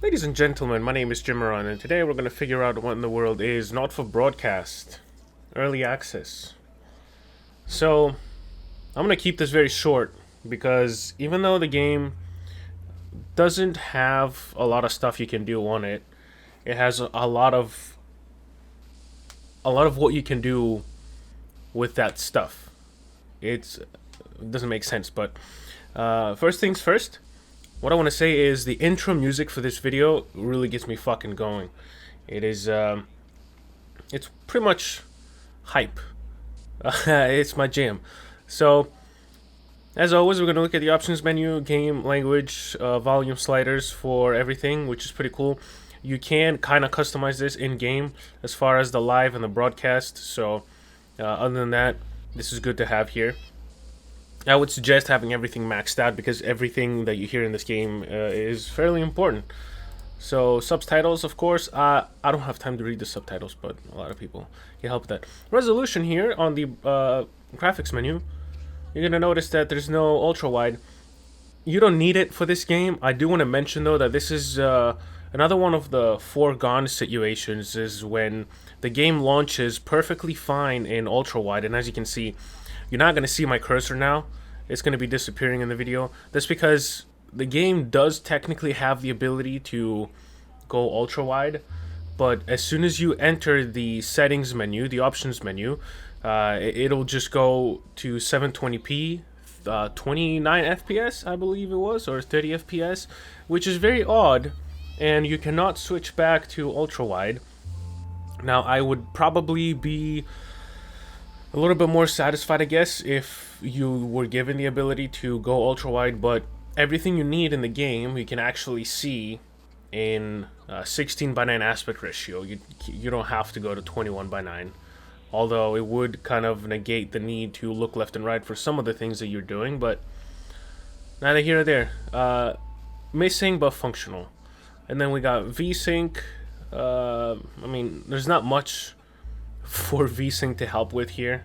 Ladies and gentlemen, my name is Jimeron, and today we're going to figure out what in the world is not for broadcast, early access. So, I'm going to keep this very short because even though the game doesn't have a lot of stuff you can do on it, it has a lot of what you can do with that stuff. It doesn't make sense, but first things first. What I want to say is the intro music for this video really gets me fucking going. It is, it's pretty much hype. It's my jam. So, as always, we're going to look at the options menu, game, language, volume sliders for everything, which is pretty cool. You can kind of customize this in-game as far as the live and the broadcast. So, other than that, this is good to have here. I would suggest having everything maxed out because everything that you hear in this game is fairly important. So subtitles, of course, I don't have time to read the subtitles, but a lot of people can help with that. Resolution here on the graphics menu, you're going to notice that there's no ultra wide. You don't need it for this game. I do want to mention though that this is another one of the foregone situations is when the game launches perfectly fine in ultra wide, and as you can see, you're not going to see my cursor now. It's going to be disappearing in the video. That's because the game does technically have the ability to go ultra wide, but as soon as you enter the settings menu, the options menu, it'll just go to 720p, 29 FPS, I believe it was, or 30 FPS, which is very odd, and you cannot switch back to ultra wide. Now, I would probably be a little bit more satisfied, I guess, if you were given the ability to go ultra wide, but everything you need in the game you can actually see in 16:9 aspect ratio. You don't have to go to 21:9, although it would kind of negate the need to look left and right for some of the things that you're doing, but neither here nor there. Missing but functional. And then we got VSync. I mean, there's not much for VSync to help with here.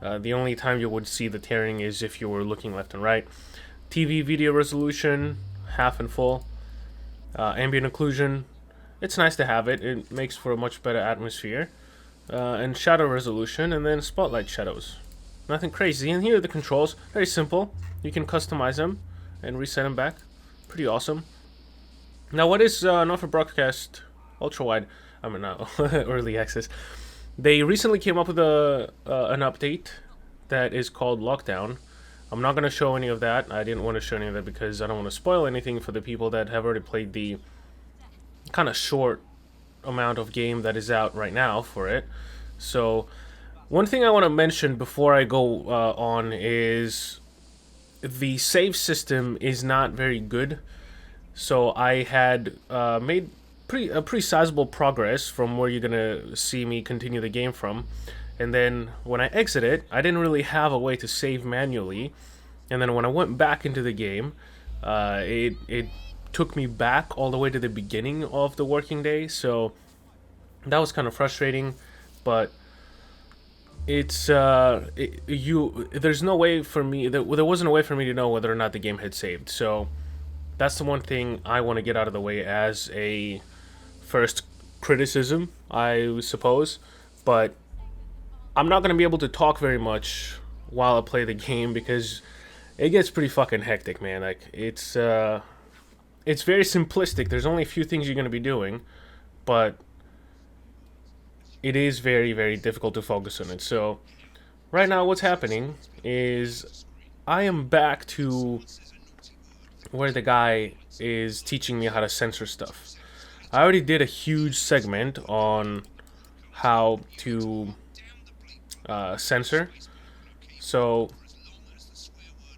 The only time you would see the tearing is if you were looking left and right. TV video resolution, half and full. Ambient occlusion, it's nice to have it. It makes for a much better atmosphere. And shadow resolution, and then spotlight shadows. Nothing crazy. And here are the controls. Very simple. You can customize them and reset them back. Pretty awesome. Now, what is not for broadcast ultra wide? I mean, early access. They recently came up with an update that is called Lockdown. I'm not going to show any of that. I didn't want to show any of that because I don't want to spoil anything for the people that have already played the kind of short amount of game that is out right now for it. So, one thing I want to mention before I go on is the save system is not very good. So, I had made a pretty sizable progress from where you're gonna see me continue the game from, and then when I exit it, I didn't really have a way to save manually, and then when I went back into the game, it took me back all the way to the beginning of the working day, so that was kind of frustrating, but it's there's no way for me, there wasn't a way for me to know whether or not the game had saved, so that's the one thing I want to get out of the way as a first criticism, I suppose, but I'm not going to be able to talk very much while I play the game because it gets pretty fucking hectic, man. Like, it's very simplistic. There's only a few things you're going to be doing, but it is very, very difficult to focus on it. So, right now what's happening is I am back to where the guy is teaching me how to censor stuff. I already did a huge segment on how to censor, so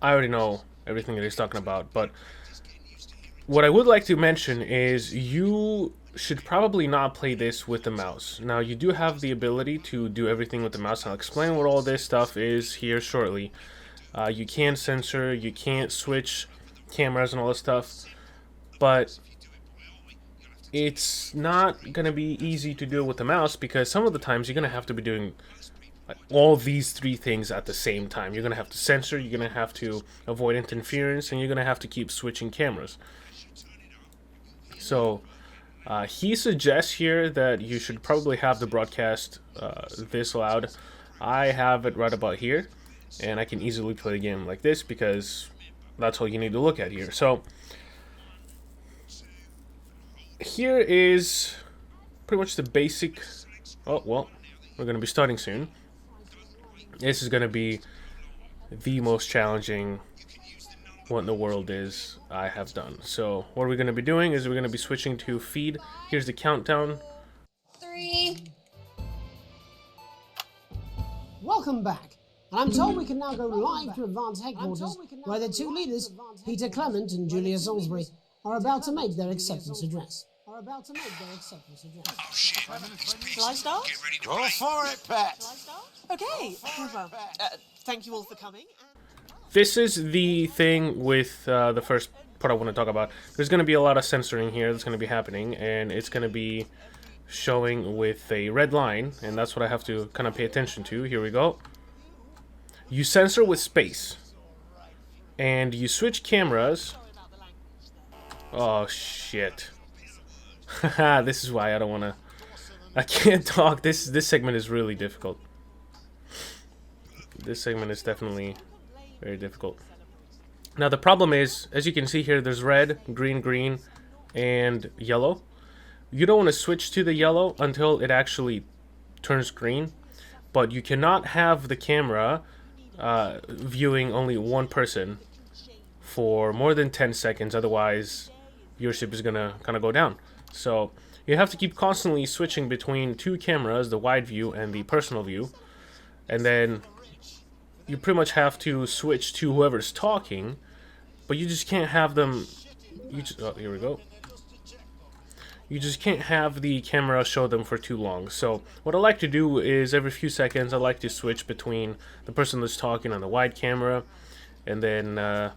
I already know everything that he's talking about, but what I would like to mention is you should probably not play this with the mouse. Now, you do have the ability to do everything with the mouse. I'll explain what all this stuff is here shortly. You can censor, you can't switch cameras and all this stuff, but it's not going to be easy to do with the mouse because some of the times you're going to have to be doing all these three things at the same time. You're going to have to censor, you're going to have to avoid interference, and you're going to have to keep switching cameras. So He suggests here that you should probably have the broadcast this loud. I have it right about here, and I can easily play the game like this because that's all you need to look at here. So here is pretty much the basic. Oh, well, we're going to be starting soon. This is going to be the most challenging what in the world is I have done. So what we're going to be doing is we're going to be switching to feed. Here's the countdown. 3. Welcome back. And I'm told we can now go live to Advance headquarters, where the two leaders, Peter Clement and Julia Salisbury, are about to make their acceptance address. Shall I start? Go for it, Pat. Okay. Well, thank you all for coming. This is the thing with the first part I want to talk about. There's going to be a lot of censoring here that's going to be happening, and it's going to be showing with a red line, and that's what I have to kind of pay attention to. Here we go. You censor with space, and you switch cameras. Oh, shit. Haha, this is why I don't want to... I can't talk. This segment is really difficult. This segment is definitely very difficult. Now the problem is, as you can see here, there's red, green, and yellow. You don't want to switch to the yellow until it actually turns green, but you cannot have the camera viewing only one person for more than 10 seconds, otherwise viewership is gonna kind of go down. So you have to keep constantly switching between two cameras, the wide view and the personal view, and then you pretty much have to switch to whoever's talking, but you just can't have them. Oh, here we go. You just can't have the camera show them for too long. So what I like to do is every few seconds I like to switch between the person that's talking on the wide camera, and then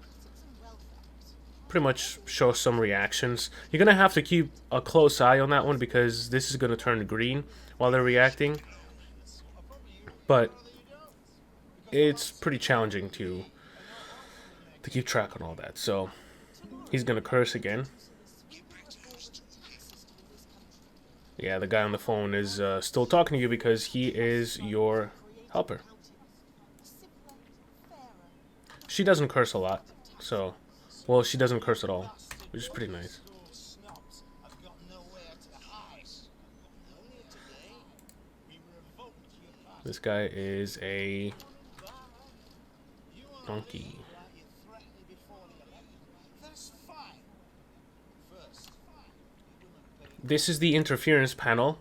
pretty much show some reactions. You're gonna have to keep a close eye on that one because this is gonna turn green while they're reacting, but it's pretty challenging to keep track on all that. So he's gonna curse again. Yeah, the guy on the phone is still talking to you because he is your helper. She doesn't curse a lot, so... Well, she doesn't curse at all, which is pretty nice. This guy is a donkey. This is the interference panel.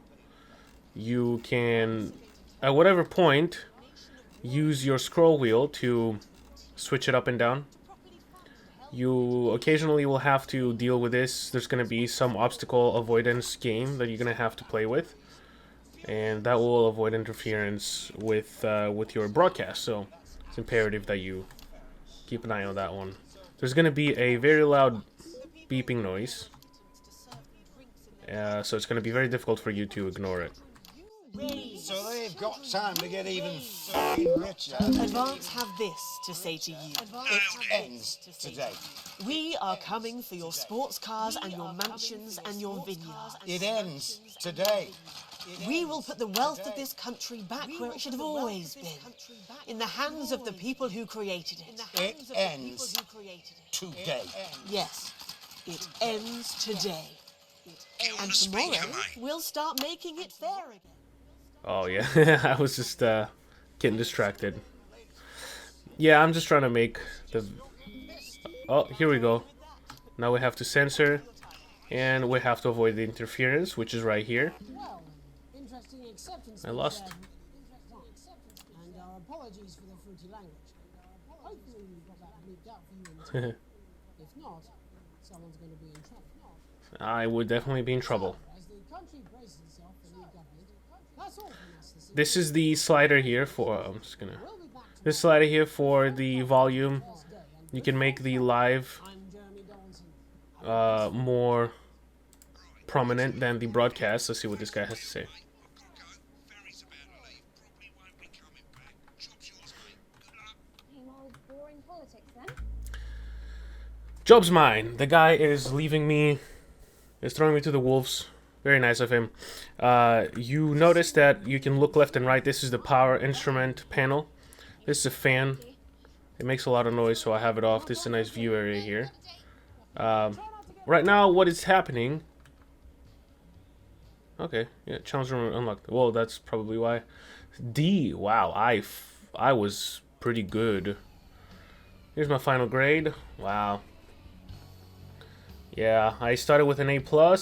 You can, at whatever point, use your scroll wheel to switch it up and down. You occasionally will have to deal with this. There's going to be some obstacle avoidance game that you're going to have to play with, and that will avoid interference with your broadcast. So it's imperative that you keep an eye on that one. There's going to be a very loud beeping noise, so it's going to be very difficult for you to ignore it. So they've got time to get even fucking richer. Advance have this to say to you. It ends today. We are coming for your sports cars and your mansions and your vineyards. It ends today. We will put the wealth of this country back where it should have always been. In the hands of the people who created it. It ends today. Yes, it ends today. And tomorrow, we'll start making it fair again. Oh yeah, I was just getting distracted. Yeah, I'm just trying to make the... Oh, here we go. Now we have to censor, and we have to avoid the interference, which is right here. I lost. And our apologies for the fruity language. Hopefully we've got that bleeped out for you in time. If not, someone's going to be in trouble. I would definitely be in trouble. As the country braces itself for new government, that's all from us this evening. This is the slider here for... I'm just gonna... This slider here for the volume. You can make the live more prominent than the broadcast. Let's see what this guy has to say. Job's mine. The guy is leaving me, is throwing me to the wolves Very nice of him. You notice that you can look left and right. This is the power instrument panel. This is a fan. It makes a lot of noise, so I have it off. This is a nice view area here. Right now, what is happening... Okay, yeah, challenge room unlocked. Well, that's probably why. D, wow, I was pretty good. Here's my final grade. Wow. Yeah, I started with an A+,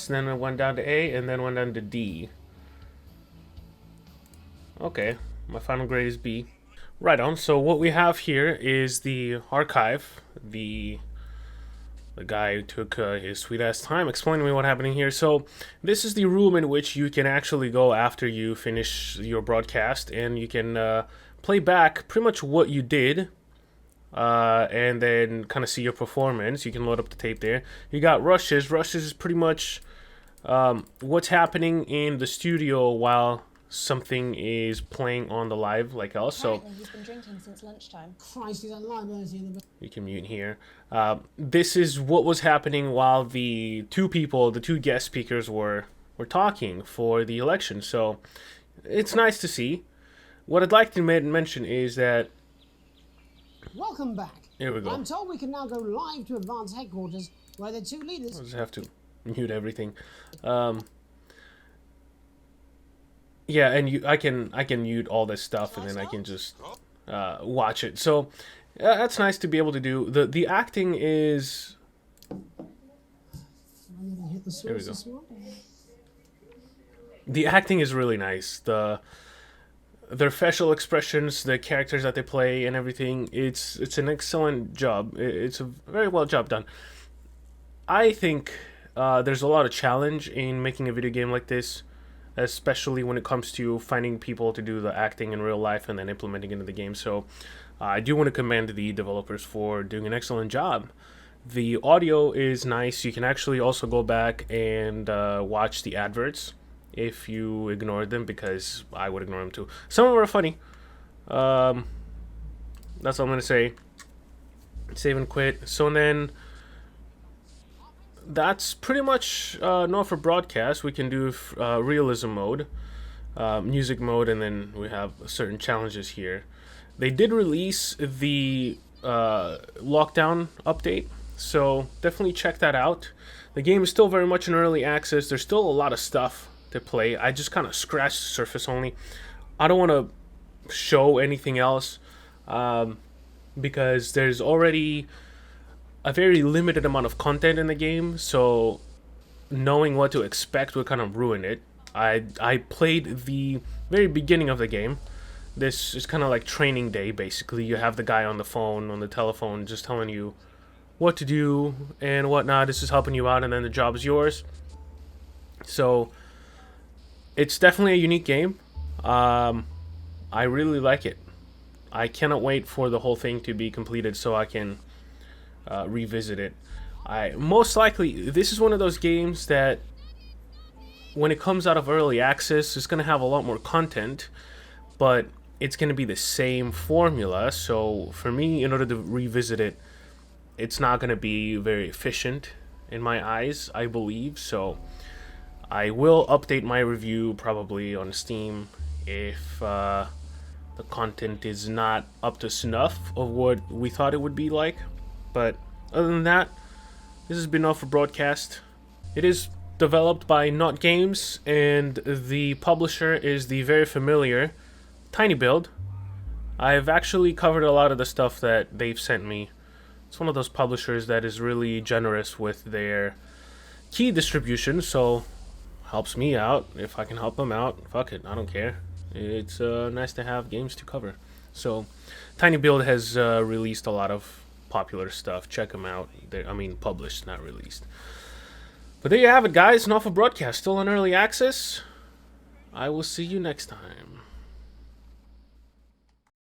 then I went down to A, and then went down to D. Okay, my final grade is B. Right on, so what we have here is the archive. The guy took his sweet-ass time explaining to me what happened here. So this is the room in which you can actually go after you finish your broadcast, and you can play back pretty much what you did, and then kind of see your performance. You can load up the tape there. You got rushes. Rushes is pretty much what's happening in the studio while something is playing on the live like us. So he's been drinking since lunchtime. Christ, he's on liability in the... You can mute here. This is what was happening while the two guest speakers were talking for the election. So it's nice to see. What I'd like to mention is that... Welcome back. Here we go. I'm told we can now go live to Advance Headquarters, where the two leaders... I just have to mute everything. Yeah, and I can mute all this stuff, and then I can just watch it. So that's nice to be able to do. The acting is... There we go. The acting is really nice. Their facial expressions, the characters that they play, and everything. It's an excellent job. It's a very well job done. I think there's a lot of challenge in making a video game like this, especially when it comes to finding people to do the acting in real life and then implementing it into the game. So I do want to commend the developers for doing an excellent job. The audio is nice. You can actually also go back and watch the adverts if you ignored them, because I would ignore them too. Some of them are funny. That's all I'm going to say. Save and quit. So then... That's pretty much not for broadcast. We can do realism mode, music mode, and then we have certain challenges here. They did release the lockdown update, so definitely check that out. The game is still very much in early access. There's still a lot of stuff to play. I just kind of scratched the surface only. I don't want to show anything else because there's already a very limited amount of content in the game, so knowing what to expect would kind of ruin it. I played the very beginning of the game. This is kind of like training day, basically. You have the guy on the telephone, just telling you what to do and whatnot. This is helping you out, and then the job is yours. So it's definitely a unique game. I really like it. I cannot wait for the whole thing to be completed so I can revisit it. Most likely, this is one of those games that when it comes out of early access, it's going to have a lot more content, but it's going to be the same formula. So for me, in order to revisit it, it's not going to be very efficient in my eyes, I believe. So I will update my review probably on Steam if the content is not up to snuff of what we thought it would be like. But other than that, this has been all for broadcast. It is developed by Not Games, and the publisher is the very familiar Tiny Build. I've actually covered a lot of the stuff that they've sent me. It's one of those publishers that is really generous with their key distribution, so helps me out. If I can help them out, fuck it, I don't care. It's nice to have games to cover. So Tiny Build has released a lot of popular stuff. Check them out. Published, not released. But there you have it, guys. Enough of broadcast. Still in early access. I will see you next time.